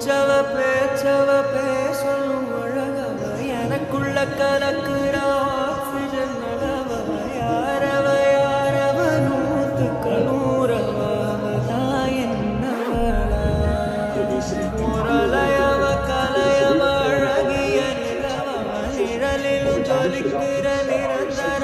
மூச்சவ பேச்சவ பேசணும் அழகவ எனக்குள்ள கலக்குற ஆக்சிஜன் அளவ யாரவ யாரவ நூத்துக்கு நூறவதான் என்னவளா முரளையவ கலையவ அழகிய நிலவ நிழலிலும் ஜொலிக்கிற நிரந்தர